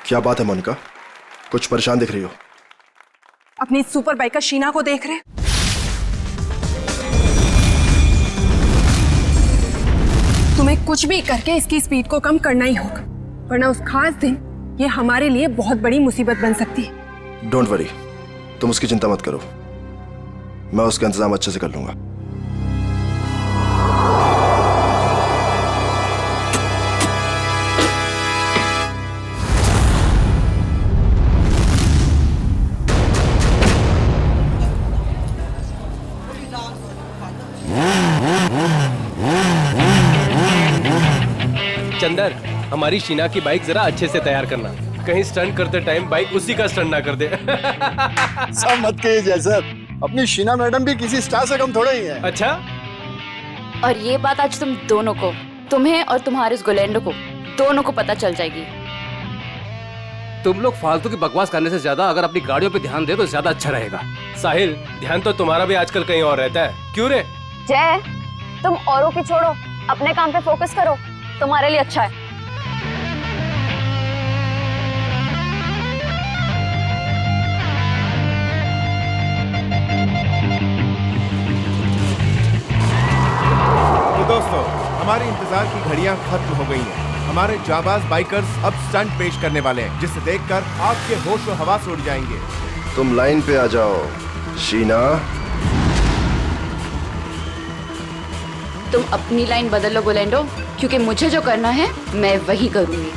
क्या बात है मोनिका, कुछ परेशान दिख रही हो? अपनी सुपर बाइकर शीना को देख रहे? तुम्हें कुछ भी करके इसकी स्पीड को कम करना ही होगा, वरना उस खास दिन ये हमारे लिए बहुत बड़ी मुसीबत बन सकती है। डोंट वरी, तुम उसकी चिंता मत करो, मैं उसका इंतजाम अच्छे से कर लूंगा। चंदर, हमारी शीना की बाइक जरा अच्छे से तैयार करना, कहीं स्टंट करते टाइम बाइक उसी का स्टंट ना कर दे। सब मत कहिए जैसर, अपनी शीना मैडम भी किसी स्टार से कम थोड़ा ही है। अच्छा, और ये बात आज तुम दोनों को, तुम्हें और तुम्हारे उस गोलैंडो को, दोनों को पता चल जाएगी। तुम लोग फालतू की बकवास करने से ज्यादा अगर अपनी गाड़ियों पे ध्यान दे तो ज्यादा अच्छा रहेगा। साहिल, ध्यान तो तुम्हारा भी आजकल कहीं और रहता है, क्यों रे? जय, तुम औरों की छोड़ो, अपने काम पे फोकस करो, तुम्हारे लिए अच्छा है। तो दोस्तों, हमारी इंतजार की घड़ियां खत्म हो गई हैं। हमारे जाबाज बाइकर्स अब स्टंट पेश करने वाले हैं, जिसे देखकर आपके होश और हवास उड़ जाएंगे। तुम लाइन पे आ जाओ शीना। तुम अपनी लाइन बदल लो गोलैंडो, क्योंकि मुझे जो करना है मैं वही करूंगी।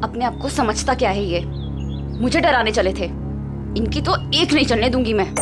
अपने आप को समझता क्या है ये? मुझे डराने चले थे, इनकी तो एक नहीं चलने दूंगी मैं।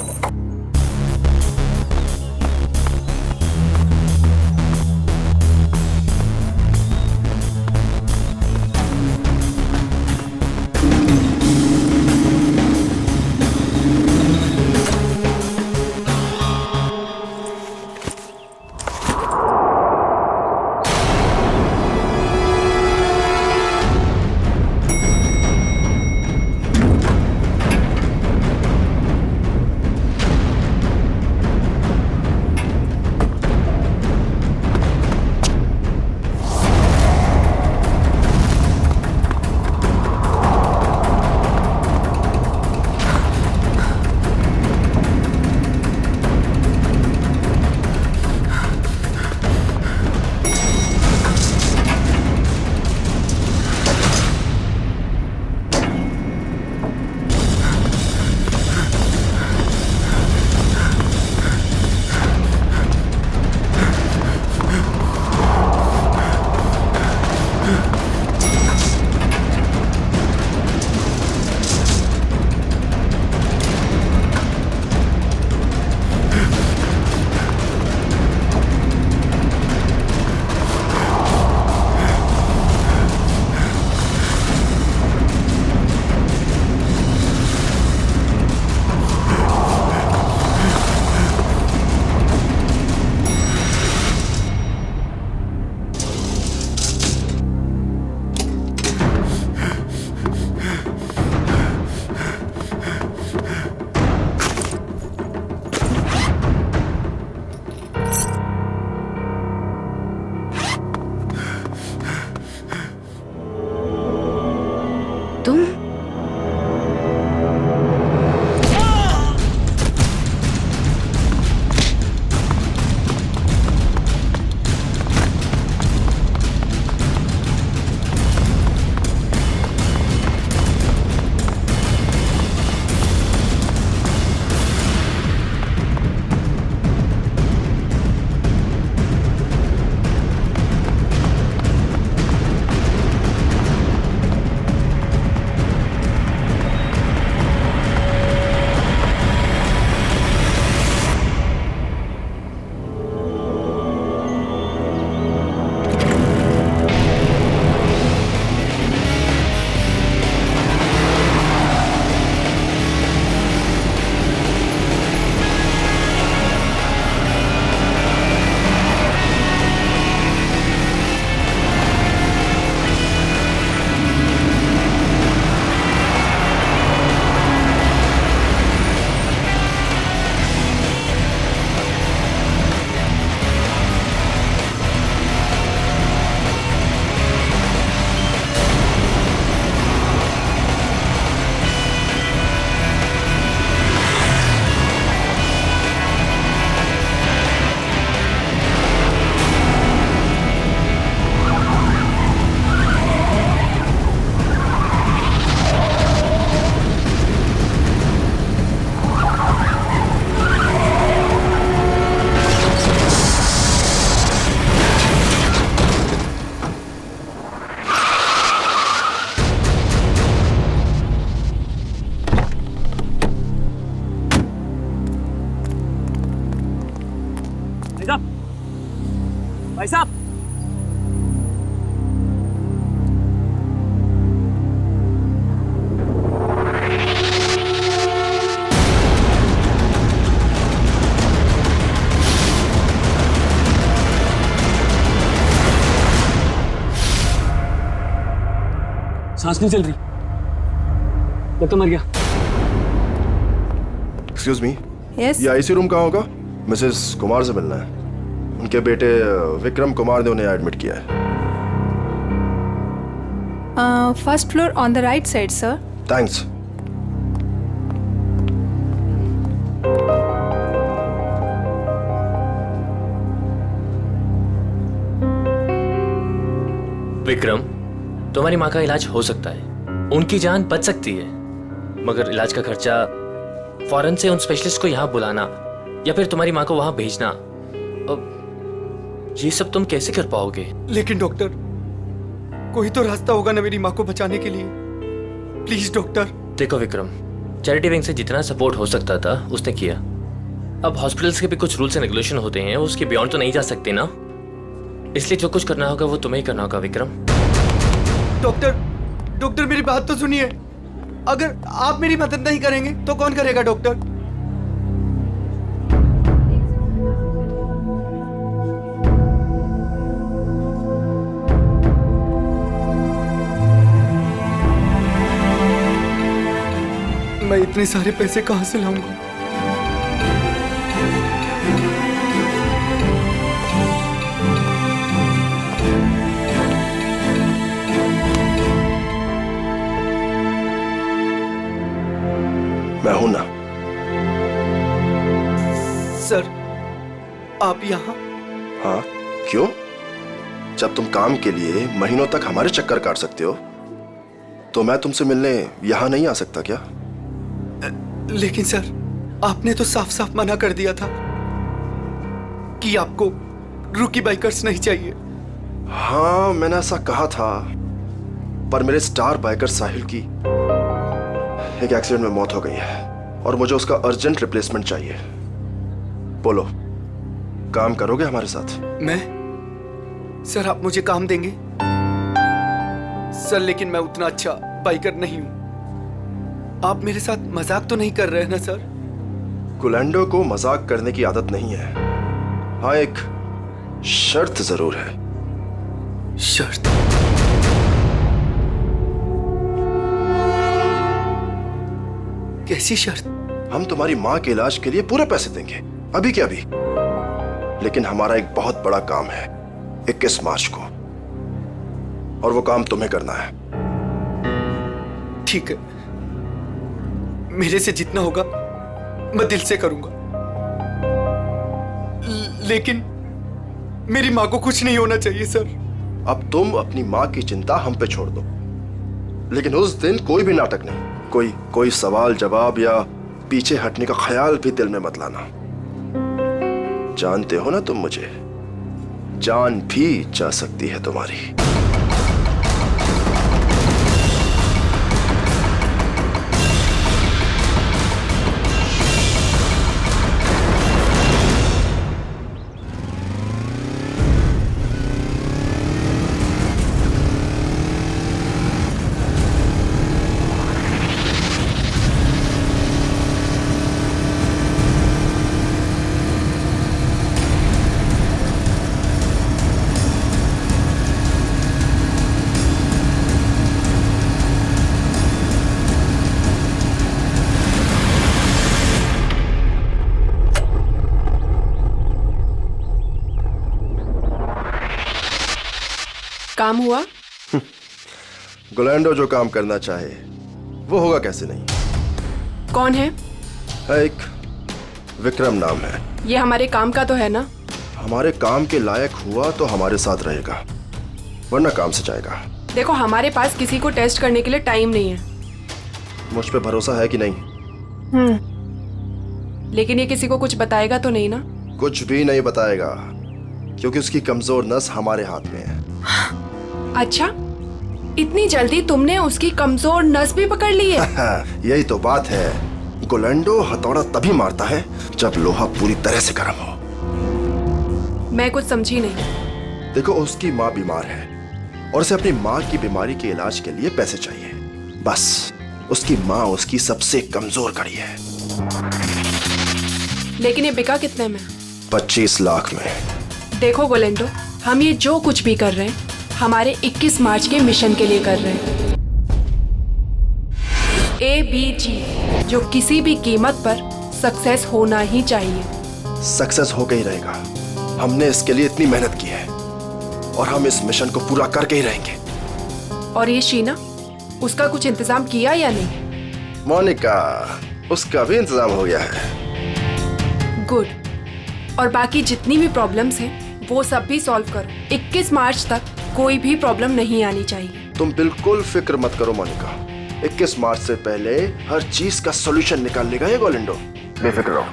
भाई साहब, भाई साहब, सांस नहीं चल रही, लगता मर गया। एक्सक्यूज मी, यस ये आईसी रूम कहाँ होगा? मिसेस कुमार से मिलना है। उनके बेटे विक्रम कुमार ने उन्हें एडमिट किया है। First floor on the right side sir. Thanks. Vikram, तुम्हारी माँ का इलाज हो सकता है, उनकी जान बच सकती है, मगर इलाज का खर्चा फौरन से उन स्पेशलिस्ट को यहाँ बुलाना या फिर तुम्हारी माँ को वहाँ भेजना, अब ये सब तुम कैसे कर पाओगे? लेकिन डॉक्टर, कोई तो रास्ता होगा ना मेरी माँ को बचाने के लिए। Please doctor. देखो विक्रम, चैरिटी विंग से जितना सपोर्ट हो सकता था उसने किया। अब हॉस्पिटल्स के भी कुछ रूल्स एंड रेगुलेशन होते हैं, उसके बियॉन्ड तो नहीं जा सकते ना, इसलिए जो कुछ करना होगा वो तुम्हें ही करना होगा विक्रम। डॉक्टर मेरी बात तो सुनिए। अगर आप मेरी मदद नहीं करेंगे तो कौन करेगा डॉक्टर? मैं इतने सारे पैसे कहां से लाऊंगा? मैं हूं ना। सर, आप यहाँ? हाँ, क्यों? जब तुम काम के लिए महीनों तक हमारे चक्कर काट सकते हो, तो मैं तुमसे मिलने यहां नहीं आ सकता क्या? लेकिन सर, आपने तो साफ साफ मना कर दिया था कि आपको रूकी बाइकर्स नहीं चाहिए। हाँ, मैंने ऐसा कहा था, पर मेरे स्टार बाइकर साहिल की एक एक्सीडेंट में मौत हो गई है और मुझे उसका अर्जेंट रिप्लेसमेंट चाहिए। बोलो, काम करोगे हमारे साथ? मैं? सर, आप मुझे काम देंगे? सर, लेकिन मैं उतना अच्छा बाइकर नहीं हूं। आप मेरे साथ मजाक तो नहीं कर रहे हैं ना सर? गुलैंडो को मजाक करने की आदत नहीं है। हाँ, एक शर्त जरूर है। शर्त? कैसी शर्त? हम तुम्हारी माँ के इलाज के लिए पूरे पैसे देंगे, अभी के अभी। लेकिन हमारा एक बहुत बड़ा काम है 21 मार्च को, और वो काम तुम्हें करना है। ठीक है, मेरे से जितना होगा मैं दिल से करूंगा, लेकिन मेरी माँ को कुछ नहीं होना चाहिए सर। अब तुम अपनी माँ की चिंता हम पे छोड़ दो, लेकिन उस दिन कोई भी नाटक नहीं, कोई सवाल जवाब या पीछे हटने का ख्याल भी दिल में मत लाना। जानते हो ना तुम मुझे, जान भी जा सकती है तुम्हारी। काम हुआ? गुलैंडो जो काम करना चाहे वो होगा कैसे नहीं। कौन है? एक विक्रम नाम है। ये हमारे काम का तो है ना? हमारे काम के लायक हुआ तो हमारे साथ रहेगा, वरना काम से जाएगा। देखो, हमारे पास किसी को टेस्ट करने के लिए टाइम नहीं है। मुझ पे भरोसा है कि नहीं? लेकिन ये किसी को कुछ बताएगा तो नहीं ना? कुछ भी नहीं बताएगा, क्योंकि उसकी कमजोर नस हमारे हाथ में है। अच्छा, इतनी जल्दी तुमने उसकी कमजोर नस भी पकड़ ली है? यही तो बात है। गुलैंडो हथौड़ा तभी मारता है जब लोहा पूरी तरह से गर्म हो। मैं कुछ समझी नहीं। देखो, उसकी माँ बीमार है और उसे अपनी माँ की बीमारी के इलाज के लिए पैसे चाहिए। बस उसकी माँ उसकी सबसे कमजोर कड़ी है। लेकिन ये बिका कितने में? 25 लाख में। देखो गोलेंडो, हम ये जो कुछ भी कर रहे हैं हमारे 21 मार्च के मिशन के लिए कर रहे हैं। ABG, जो किसी भी कीमत पर सक्सेस होना ही चाहिए। सक्सेस होकर ही रहेगा। हमने इसके लिए इतनी मेहनत की है और हम इस मिशन को पूरा करके ही रहेंगे। और ये शीना, उसका कुछ इंतजाम किया या नहीं? मोनिका, उसका भी इंतजाम हो गया है। गुड। और बाकी जितनी भी प्रॉब्लम्स हैं वो सब भी सॉल्व करो। 21 मार्च तक कोई भी प्रॉब्लम नहीं आनी चाहिए। तुम बिल्कुल फिक्र मत करो मोनिका, 21 मार्च से पहले हर चीज का सॉल्यूशन निकाल लेगा ये गोलेंडो। बेफिक्र रहो।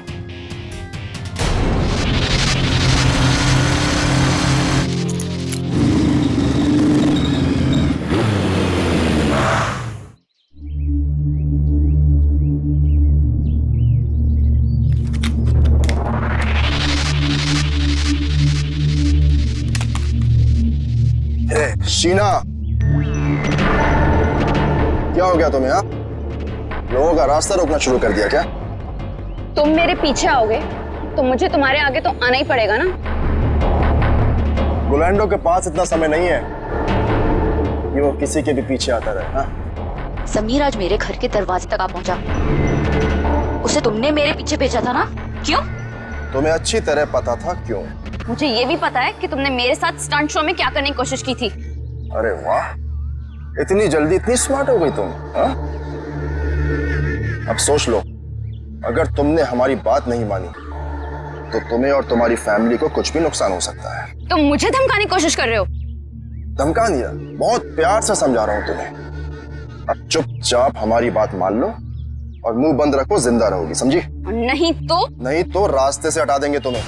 शीना, क्या हो गया तुम्हें? लोगों का रास्ता रोकना शुरू कर दिया क्या? तुम मेरे पीछे आओगे तो मुझे तुम्हारे आगे तो आना ही पड़ेगा ना। गोलेंडो के पास इतना समय नहीं है कि वो किसी के भी पीछे आता रहे। हाँ? समीर आज मेरे घर के दरवाजे तक आ पहुंचा। उसे तुमने मेरे पीछे भेजा था ना? क्यों? तुम्हें अच्छी तरह पता था क्यों। मुझे ये भी पता है कि तुमने मेरे साथ स्टंट शो में क्या करने की कोशिश की थी। अरे वाह, इतनी जल्दी इतनी स्मार्ट हो गई तुम। हाँ? अब सोच लो, अगर तुमने हमारी बात नहीं मानी तो तुम्हें और तुम्हारी फैमिली को कुछ भी नुकसान हो सकता है। तुम मुझे धमकाने की कोशिश कर रहे हो? धमका दिया? बहुत प्यार से समझा रहा हूं तुम्हें। अब चुपचाप हमारी बात मान लो और मुंह बंद रखो, जिंदा रहोगी, समझी? नहीं तो रास्ते से हटा देंगे तुम्हें।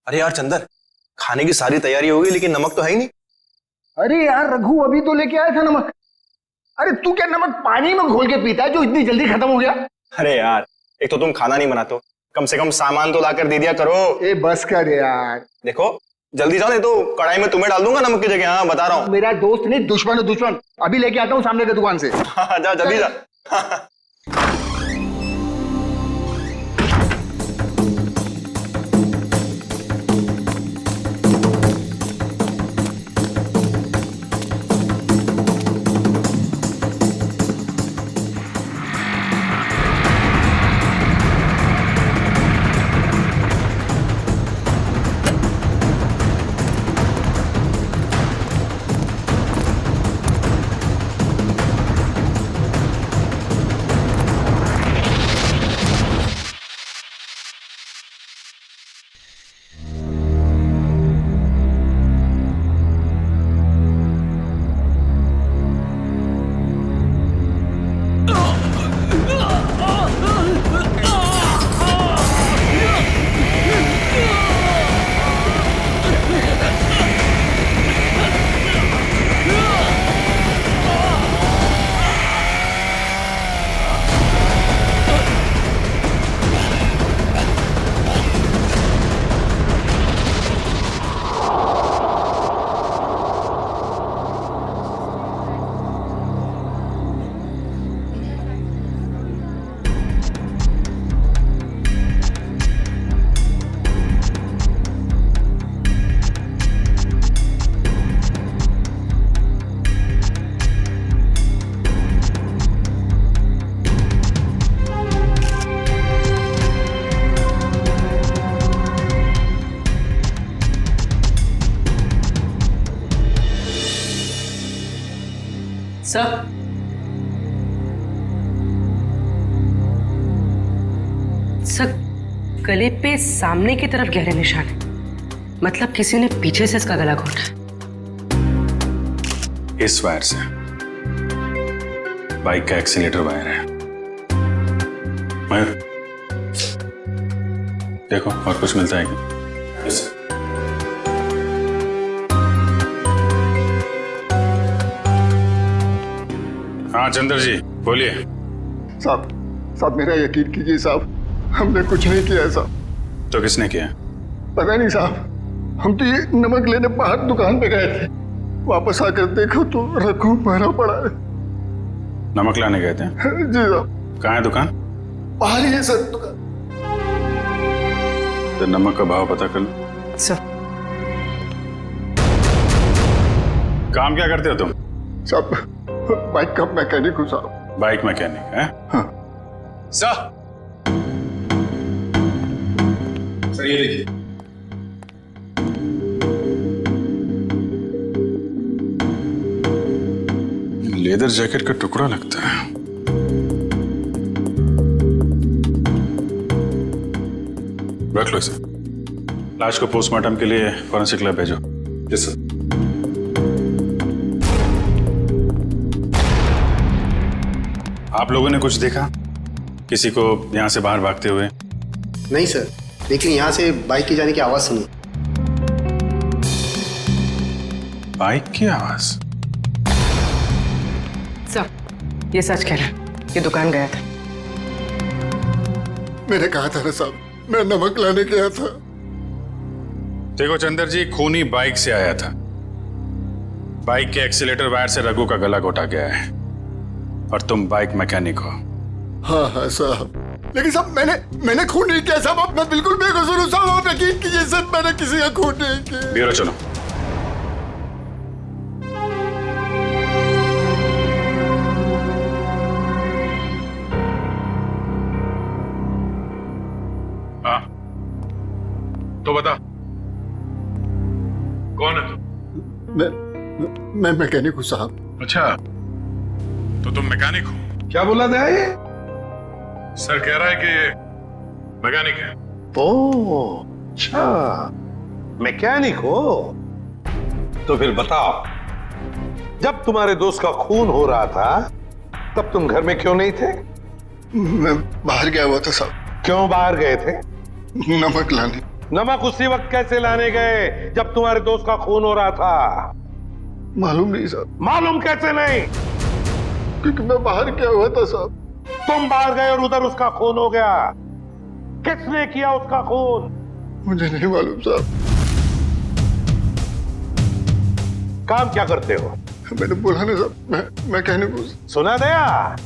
अरे यार चंदर, खाने की सारी तैयारी हो गई लेकिन नमक तो है ही नहीं। अरे यार रघु, अभी तो लेके आया था नमक। अरे तू क्या नमक पानी में घोल के पीता है जो इतनी जल्दी खत्म हो गया? अरे यार, एक तो तुम खाना नहीं बनाते हो, कम से कम सामान तो लाकर दे दिया करो। ए बस कर यार। देखो जल्दी जाओ, नहीं तो कढ़ाई में तुम्हें डाल दूंगा नमक की जगह। हाँ बता रहा हूँ। मेरा दोस्त नहीं, दुश्मन है दुश्मन। अभी लेके आता हूँ सामने की दुकान से। जा जल्दी जा। सर, गले पे सामने की तरफ गहरे निशान है, मतलब किसी ने पीछे से इसका गला घोटा। इस वायर से बाइक का एक्सीलेटर वायर है। मयूर देखो और कुछ मिलता है क्या? हाँ चंद्र जी बोलिए। साहब मेरा यकीन कीजिए साहब, हमने कुछ नहीं किया साहब। तो किसने किया? पता नहीं साहब, हम तो ये नमक लेने बाहर दुकान पे गए थे, वापस आकर देखो तो रघु मरा पड़ा है। नमक लाने गए थे? जी साहब। कहाँ है दुकान? बाहर ही है सर दुकान। तो नमक का भाव पता कर लो। सर काम क्या करते हो तुम? साहब बाइक का मैकेनिक हूँ साहब। बाइक मैकेनिक है? हाँ। सर ये देखिए, लेदर जैकेट का टुकड़ा लगता है। रख लो इसे। लाश को पोस्टमार्टम के लिए फॉरेंसिक लैब भेजो। Yes sir. आप लोगों ने कुछ देखा? किसी को यहां से बाहर भागते हुए? नहीं सर, लेकिन यहाँ से बाइक की जाने की आवाज सुनी। बाइक की आवाज? सर ये सच कह रहा है, ये दुकान गया था। मैंने कहा था ना साहब, मैं नमक लाने गया था। देखो चंद्र जी, खूनी बाइक से आया था। बाइक के एक्सीलेटर वायर से रघु का गला घोटा गया है और तुम बाइक मैकेनिक हो। हाँ साहब, लेकिन साहब मैंने खून नहीं किया साहब, मैं बिल्कुल बेकसूर हूँ साहब, आप यकीन कीजिए सर, मैंने किसी का खून नहीं किया। ब्यूरो चलो। हाँ तो बता, कौन है तू? मैं मैकेनिक हूँ साहब। अच्छा, तो तुम मैकेनिक हो? क्या बोला था ये? सर कह रहा है कि ये मैकेनिक है। ओह अच्छा, मैकेनिक हो? तो फिर बताओ, जब तुम्हारे दोस्त का खून हो रहा था तब तुम घर में क्यों नहीं थे? मैं बाहर गया हुआ था साहब। क्यों बाहर गए थे? नमक लाने। नमक उसी वक्त कैसे लाने गए जब तुम्हारे दोस्त का खून हो रहा था? मालूम नहीं साहब। मालूम कैसे नहीं? क्योंकि मैं बाहर गया हुआ था साहब। तुम बाहर गए और उधर उसका खून हो गया। किसने किया उसका खून? मुझे नहीं मालूम साहब। काम क्या करते हो? मैंने बोला ना साहब, मैं मैकेनिक हूँ। सुना दिया?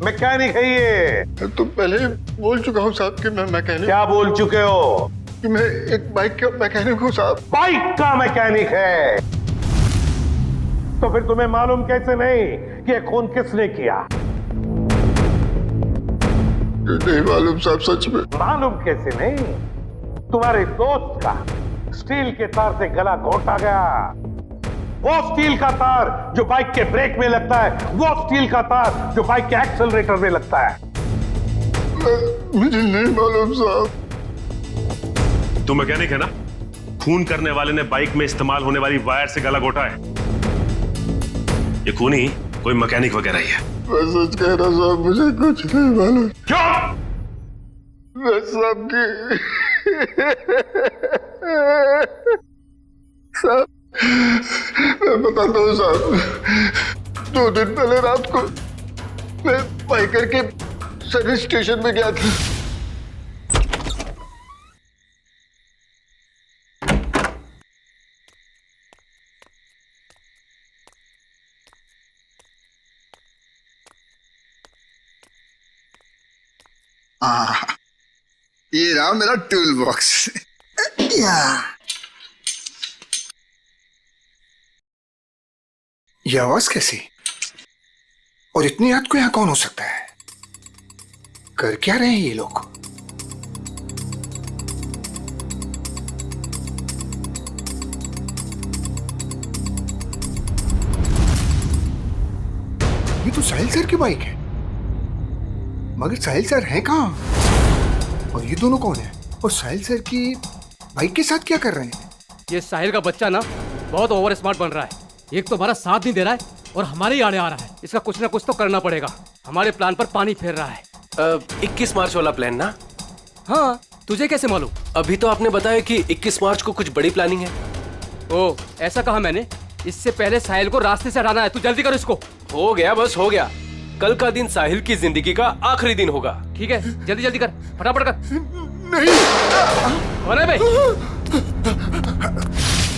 मैकेनिक है ये। तो पहले बोल चुका हूँ साहब कि मैं मैकेनिक। क्या बोल चुके हो? कि मैं एक बाइक का मैकेनिक हूँ साहब। बाइक का मैकेनिक है? तो फिर तुम्हें मालूम कैसे नहीं कि ये खून किसने किया? नहीं मालूम साहब, सच में। मालूम कैसे नहीं? तुम्हारे दोस्त का स्टील के तार से गला घोटा गया। वो स्टील का तार जो बाइक के ब्रेक में लगता है, वो स्टील का तार जो बाइक के एक्सेलरेटर में लगता है। मुझे नहीं मालूम साहब। तू मैकेनिक है ना? खून करने वाले ने बाइक में इस्तेमाल होने वाली वायर से गला घोटा है। ये खूनी कोई मैकेनिक वगैरह ही है। मैं सच कह रहा साहब, मुझे कुछ नहीं मालूम। क्यों? मैं सबकी साहब, मैं बताता हूँ साहब। 2 दिन पहले रात को मैं बाइकर के सर्विस स्टेशन में गया था। ये रहा मेरा टूल बॉक्स। ये आवाज कैसी? और इतनी रात को यहाँ कौन हो सकता है? कर क्या रहे हैं ये लोग? ये तो साहिल सर की बाइक है, मगर साहिल सर है कहाँ? और ये दोनों कौन है? और साहिल सर की बाइक के साथ क्या कर रहे हैं? ये साहिल का बच्चा ना बहुत ओवर स्मार्ट बन रहा है। एक तो हमारा साथ नहीं दे रहा है और हमारे ही आड़े आ रहा है। इसका कुछ ना कुछ तो करना पड़ेगा। हमारे प्लान पर पानी फेर रहा है। 21 मार्च वाला प्लान ना? हाँ, तुझे कैसे मालूम? अभी तो आपने बताया कि 21 मार्च को कुछ बड़ी प्लानिंग है। ओ, ऐसा कहा मैंने? इससे पहले साहिल को रास्ते से हटाना है। तू जल्दी कर इसको। हो गया, बस हो गया। कल का दिन साहिल की जिंदगी का आखिरी दिन होगा। ठीक है, जल्दी जल्दी कर, फटाफट कर। नहीं। अरे भाई,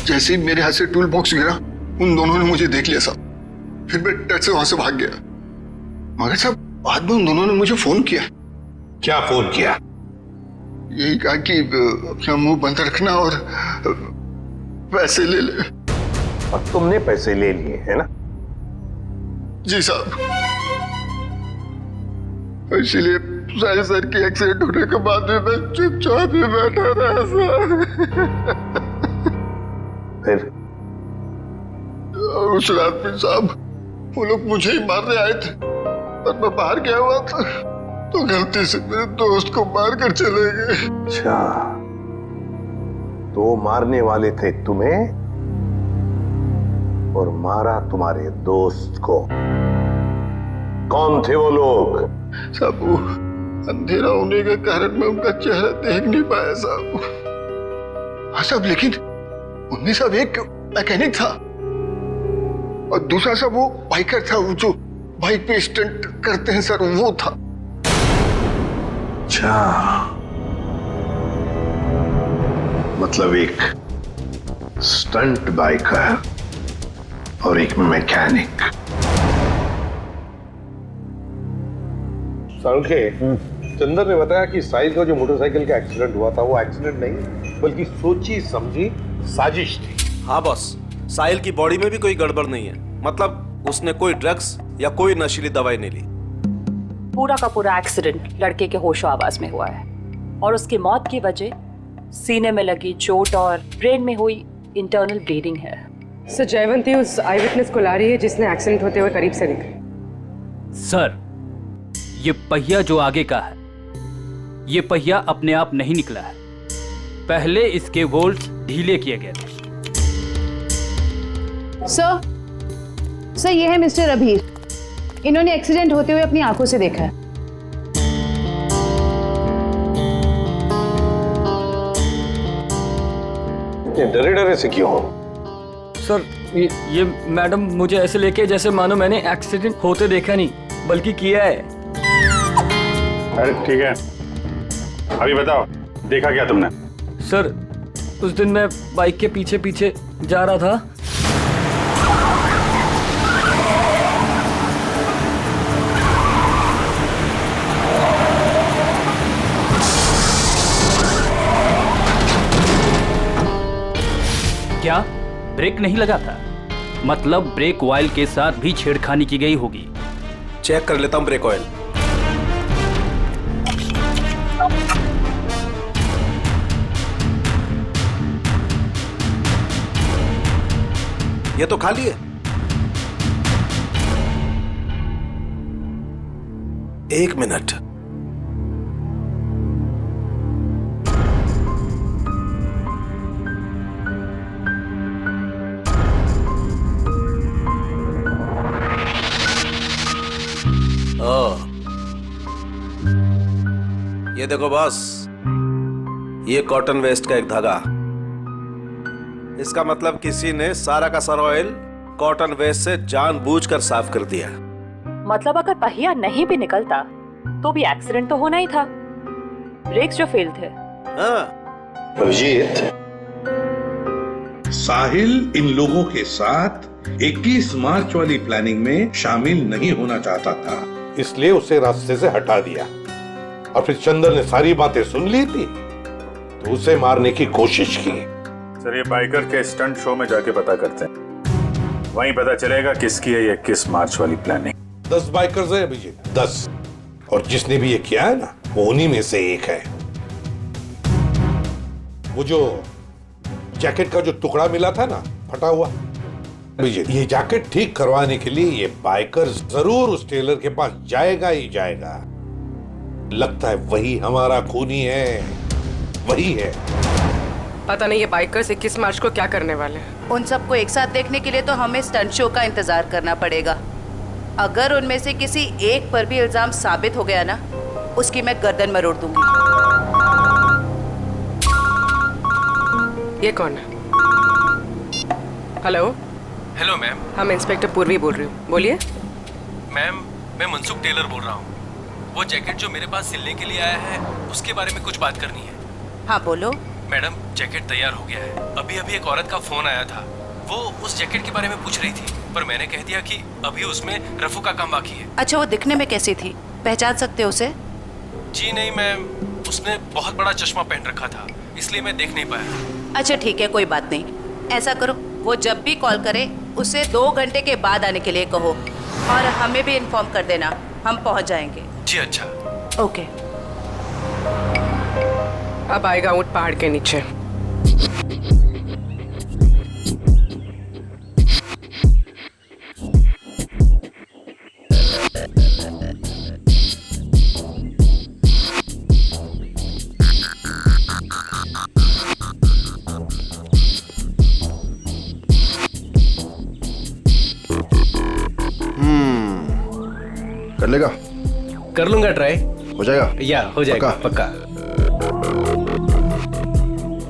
जैसे ही मेरे हाथ से टूल बॉक्स गिरा, उन दोनों ने मुझे देख लिया साहब। फिर मैं डर से वहां से भाग गया। मगर साहब बाद में उन दोनों ने मुझे फोन किया। क्या फोन किया? यही कहा कि अपना मुंह बंद रखना और पैसे ले ले। और तुमने पैसे ले लिए है ना? जी साहब। इसलिए साहिल सर की एक्सीडेंट होने के बाद भी मैं चुपचाप ही बैठा रहा सर। फिर उस रात में साहब वो लोग मुझे ही मारने आए थे, पर मैं बाहर गया हुआ था तो गलती से मेरे दोस्त को मार कर चले गए। अच्छा, तो मारने वाले थे तुम्हें और मारा तुम्हारे दोस्त को। कौन थे वो लोग? साहब वो अंधेरा होने के कारण मैं उनका चेहरा देख नहीं पाया साहब। हाँ साहब, लेकिन उनमें सब एक मैकेनिक था और दूसरा सब वो बाइकर था, वो जो बाइक पे स्टंट करते हैं सर, वो था। अच्छा, मतलब एक स्टंट बाइकर और एक मैकेनिक। के चंदर ने बताया कि साहिल का जो मोटरसाइकिल का एक्सीडेंट हुआ था वो एक्सीडेंट नहीं बल्कि सोची समझी साजिश थी। हाँ बॉस, साहिल की बॉडी में भी कोई गड़बड़ नहीं है। मतलब उसने कोई ड्रग्स या कोई नशीली दवाई नहीं ली। पूरा का पूरा एक्सीडेंट लड़के के होशो आवाज में हुआ है और उसकी मौत की वजह सीने में लगी चोट और ब्रेन में हुई इंटरनल ब्लीडिंग है। सर जयवंती उस आई विटनेस को ला रही है जिसने एक्सीडेंट होते हुए करीब से देखा। सर ये पहिया जो आगे का है, ये पहिया अपने आप नहीं निकला है, पहले इसके वोल्ट्स ढीले किए गए थे। सर ये है मिस्टर अभीर। इन्होंने एक्सीडेंट होते हुए अपनी आंखों से देखा है। डरे डरे से क्यों हो? सर ये मैडम मुझे ऐसे लेके जैसे मानो मैंने एक्सीडेंट होते देखा नहीं बल्कि किया है। अरे ठीक है, अभी बताओ देखा क्या तुमने? सर उस दिन मैं बाइक के पीछे पीछे जा रहा था। क्या ब्रेक नहीं लगा था? मतलब ब्रेक ऑयल के साथ भी छेड़खानी की गई होगी। चेक कर लेता हूं ब्रेक ऑयल। ये तो खाली है। एक मिनट, ये देखो बॉस, ये कॉटन वेस्ट का एक धागा। इसका मतलब किसी ने सारा का सारा ऑयल कॉटन वेस्ट से जानबूझकर साफ कर दिया। मतलब अगर पहिया नहीं भी निकलता तो भी एक्सीडेंट तो होना ही था। ब्रेक्स जो फेल थे। अभिजीत, साहिल इन लोगों के साथ 21 मार्च वाली प्लानिंग में शामिल नहीं होना चाहता था, इसलिए उसे रास्ते से हटा दिया और फिर चंदर ने सारी बातें सुन ली थी तो उसे मारने की कोशिश की। सर ये बाइकर के स्टंट शो में जाके पता करते हैं, वहीं पता चलेगा किसकी है ये 21 मार्च वाली प्लानिंग। 10 बाइकर्स है अभिजीत, 10, और जिसने भी ये किया है ना वो उन्हीं में से एक है। वो जो जैकेट का जो टुकड़ा मिला था ना फटा हुआ, अभिजीत ये जैकेट ठीक करवाने के लिए ये बाइकर जरूर उस टेलर के पास जाएगा ही जाएगा। लगता है वही हमारा खूनी है, वही है। पता नहीं ये बाइकर्स 21 मार्च को क्या करने वाले हैं। उन सबको एक साथ देखने के लिए तो हमें स्टंट शो का इंतजार करना पड़ेगा। अगर उनमें से किसी एक पर भी इल्जाम साबित हो गया ना, उसकी मैं गर्दन मरोड़ दूंगी। ये कौन है? Hello hello ma'am. हम इंस्पेक्टर पूर्वी बोल रही हूँ, बोलिए। मैम, मैं मनसुख टेलर बोल रहा हूँ। वो जैकेट जो मेरे पास सिलने के लिए आया है, उसके बारे में कुछ बात करनी है। हाँ बोलो। मैडम, जैकेट तैयार हो गया है। अभी अभी एक औरत का फोन आया था। वो उस जैकेट के बारे में पूछ रही थी, पर मैंने कह दिया कि अभी उसमें रफू का काम बाकी है। अच्छा, वो दिखने में कैसी थी? पहचान सकते हो उसे? जी नहीं मैम, उसने बहुत बड़ा चश्मा पहन रखा था, इसलिए मैं देख नहीं पाया। अच्छा ठीक है, कोई बात नहीं। ऐसा करो, वो जब भी कॉल करे उसे 2 घंटे के बाद आने के लिए कहो, और हमें भी इन्फॉर्म कर देना, हम पहुंच जाएंगे। जी अच्छा। ओके। अब आएगा ऊंट पहाड़ के नीचे। कर लेगा? कर लूंगा ट्राई। हो जाएगा? या हो जाएगा पक्का।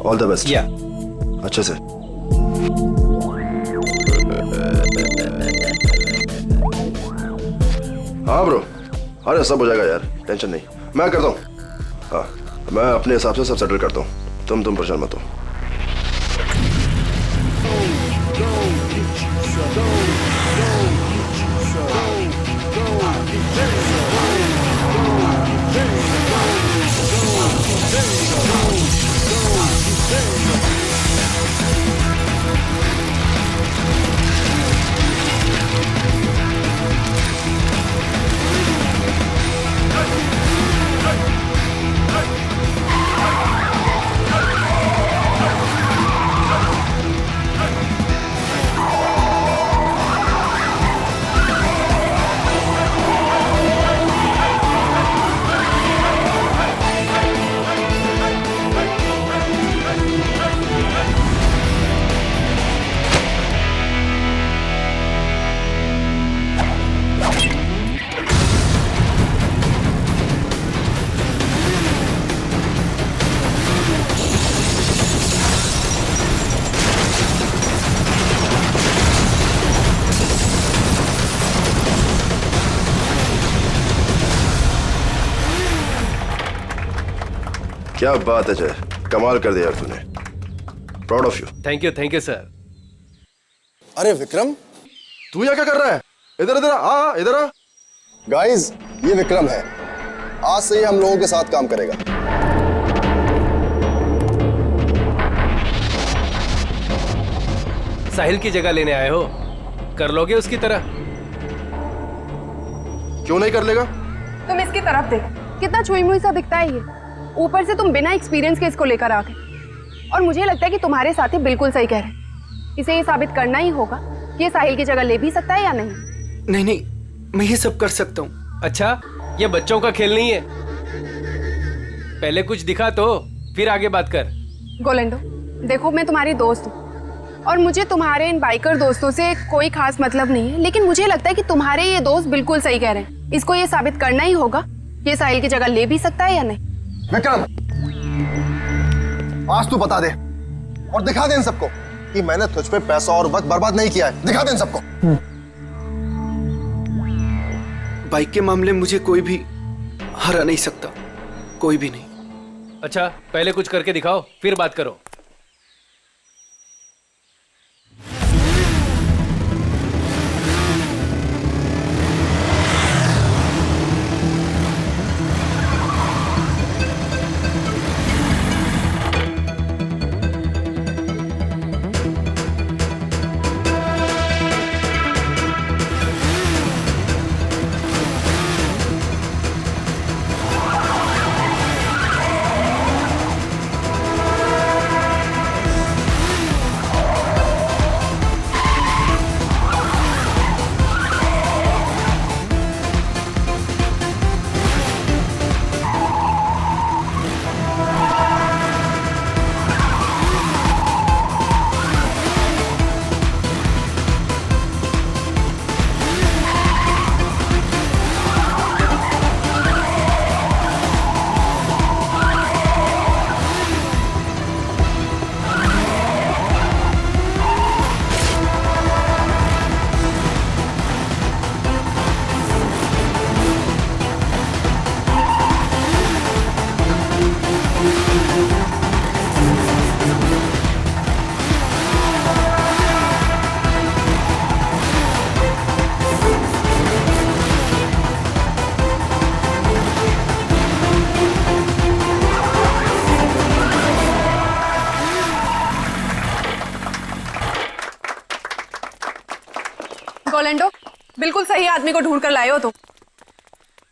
All the best. या अच्छे से। हाँ ब्रो, अरे सब हो जाएगा यार, टेंशन नहीं, मैं करता हूँ। हाँ, मैं अपने हिसाब से सब सेटल करता हूँ, तुम परेशान मत हो। क्या बात है जय, कमाल कर दिया यार तूने, proud of you. Thank you sir. अरे विक्रम, तू यहाँ क्या कर रहा है? इधर इधर आ, इधर आ। गाइस, ये विक्रम है, आज से ये हम लोगों के साथ काम करेगा। साहिल की जगह लेने आए हो, कर लोगे उसकी तरह? क्यों नहीं कर लेगा? तुम इसकी तरफ देख, कितना छुई मुई सा दिखता है ये। ऊपर से तुम बिना एक्सपीरियंस के इसको लेकर आ गए, और मुझे लगता है कि तुम्हारे साथी बिल्कुल सही कह रहे हैं। इसे ये साबित करना ही होगा कि ये साहिल की जगह ले भी सकता है या नहीं। नहीं, मैं ये सब कर सकता हूँ। अच्छा, ये बच्चों का खेल नहीं है। पहले कुछ दिखा तो फिर आगे बात कर। गोलेंडो, देखो मैं तुम्हारी दोस्त हूँ और मुझे तुम्हारे इन बाइकर दोस्तों से कोई खास मतलब नहीं है, लेकिन मुझे लगता है कि तुम्हारे ये दोस्त बिल्कुल सही कह रहे हैं। इसको ये साबित करना ही होगा कि ये साहिल की जगह ले भी सकता है या नहीं। विक्रम, आज तू बता दे और दिखा दे इन सबको कि मैंने तुझ पे पैसा और वक्त बर्बाद नहीं किया है। दिखा दे इन सबको। बाइक के मामले में मुझे कोई भी हरा नहीं सकता, कोई भी नहीं। अच्छा, पहले कुछ करके दिखाओ, फिर बात करो। आदमी को ढूंढ कर लाए हो तुम।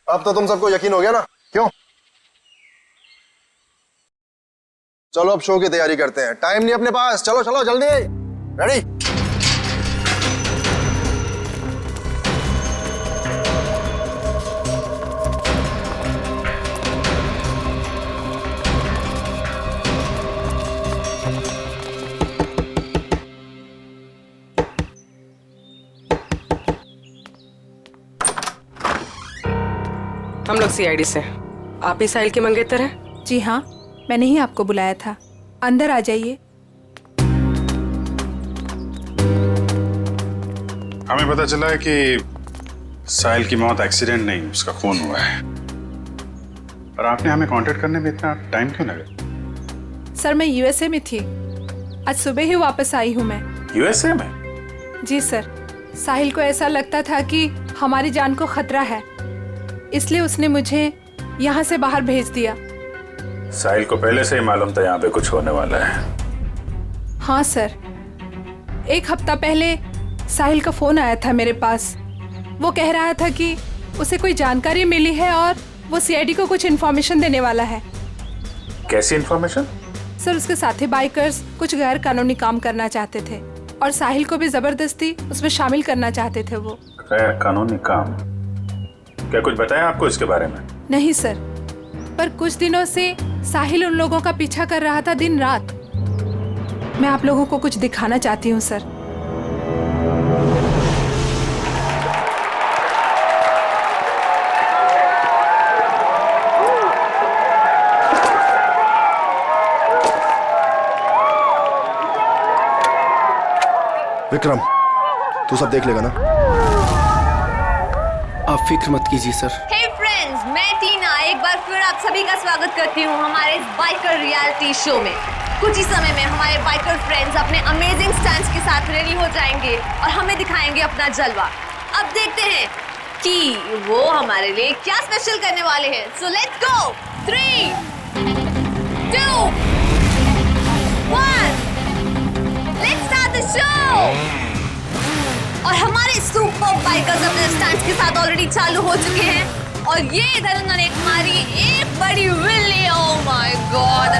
अब तो तुम सबको यकीन हो गया ना, क्यों? चलो अब शो की तैयारी करते हैं, टाइम नहीं अपने पास। चलो चलो जल्दी, रेडी? हम लोग सीआईडी से। आप ही साहिल के मंगेतर हैं? जी हाँ, मैंने ही आपको बुलाया था। अंदर आ जाइए। हमें पता चला है कि साहिल की मौत एक्सीडेंट नहीं, उसका खून हुआ है। और आपने हमें कांटेक्ट करने में इतना टाइम क्यों लगा? सर मैं यूएसए में थी, आज सुबह ही वापस आई हूँ मैं। यूएसए में? जी सर, साहिल को ऐसा लगता था कि हमारी जान को खतरा है, इसलिए उसने मुझे यहाँ से बाहर भेज दिया। साहिल को पहले से ही मालूम था यहाँ पे कुछ होने वाला है? हाँ सर, 1 हफ्ता पहले साहिल का फोन आया था मेरे पास। वो कह रहा था कि उसे कोई जानकारी मिली है और वो सीआईडी को कुछ इन्फॉर्मेशन देने वाला है। कैसी इन्फॉर्मेशन? सर उसके साथी बाइकर्स कुछ गैर कानूनी काम करना चाहते थे और साहिल को भी जबरदस्ती उसमें शामिल करना चाहते थे। वो गैर कानूनी काम? क्या कुछ बताया आपको इसके बारे में? नहीं सर, पर कुछ दिनों से साहिल उन लोगों का पीछा कर रहा था दिन रात। मैं आप लोगों को कुछ दिखाना चाहती हूँ सर। विक्रम, तू सब देख लेगा ना? आप फिक्र मत कीजिए सर। हे फ्रेंड्स, मैं टीना एक बार फिर आप सभी का स्वागत करती हूँ हमारे इस बाइकर रियलिटी शो में। कुछ ही समय में हमारे बाइकर फ्रेंड्स अपने अमेजिंग स्टंट्स के साथ रेडी हो जाएंगे और हमें दिखाएंगे अपना जलवा। अब देखते हैं कि वो हमारे लिए क्या स्पेशल करने वाले हैं। So let's go. 3, 2, 1, let's start the show. और हमारे सुपर बाइकर्स अपने स्टंट्स के साथ ऑलरेडी चालू हो चुके हैं और ये इधर उन्होंने मारी एक बड़ी विल्ली। Oh my God!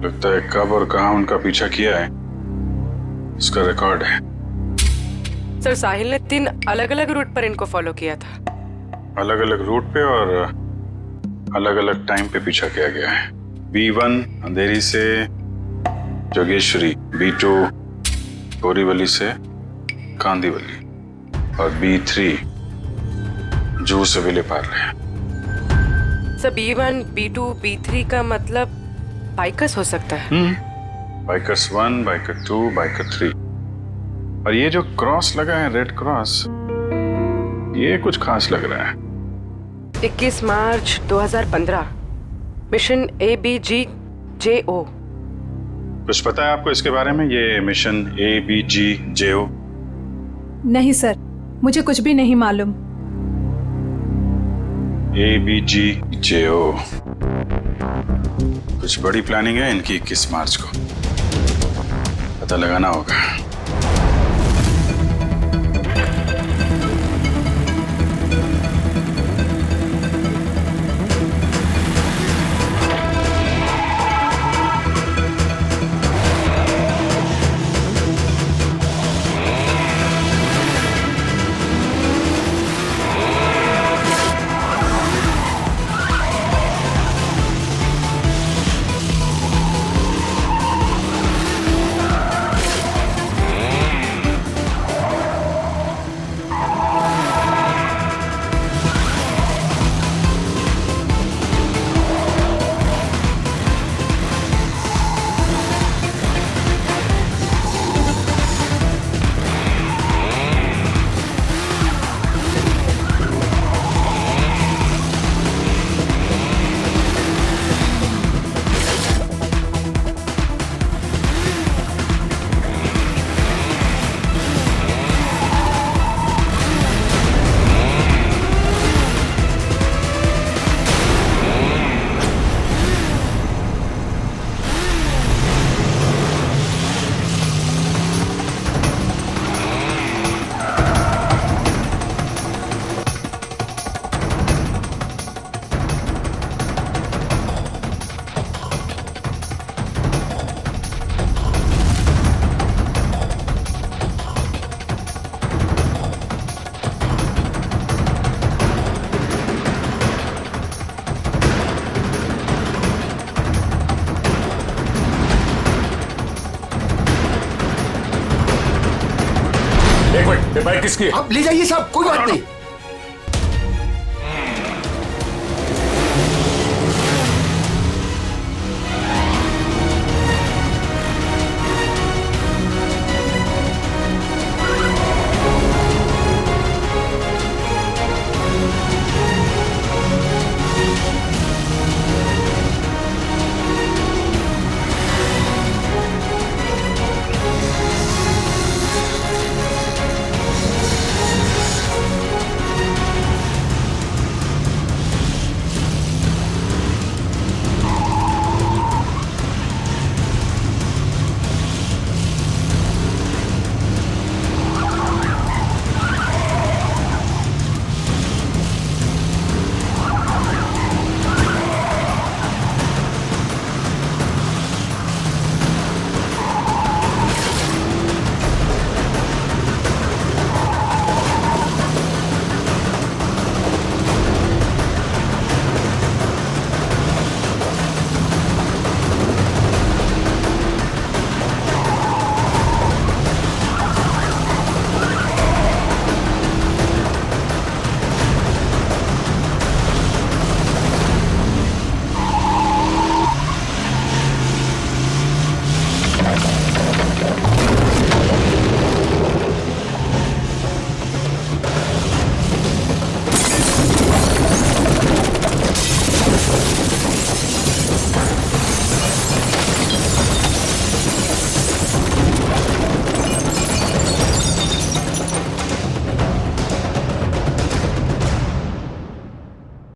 लगता है कब और कहां उनका पीछा किया है इसका रिकॉर्ड है। सर साहिल ने 3 अलग अलग रूट पर इनको फॉलो किया था। अलग अलग रूट पे और अलग अलग टाइम पे पीछा किया गया है। B1 अंधेरी से जोगेश्वरी, B2 बोरीवली से कांदीवली और B3 जूह से विले पार रहे। सर B1, B2, B3 का मतलब बाइकर्स हो सकता है। Bikers 1, biker 2, biker 3। और ये जो क्रॉस लगा है, रेड क्रॉस, ये कुछ खास लग रहा है। 21 मार्च 2015, मिशन ABGJO। कुछ पता है आपको इसके बारे में, ये मिशन ABGJO? नहीं सर, मुझे कुछ भी नहीं मालूम। ABGJO कुछ बड़ी प्लानिंग है इनकी। 21 मार्च को पता लगाना होगा। एक मिनट, ये बाइक किसकी है? आप ले जाइए साहब, कोई बात नहीं।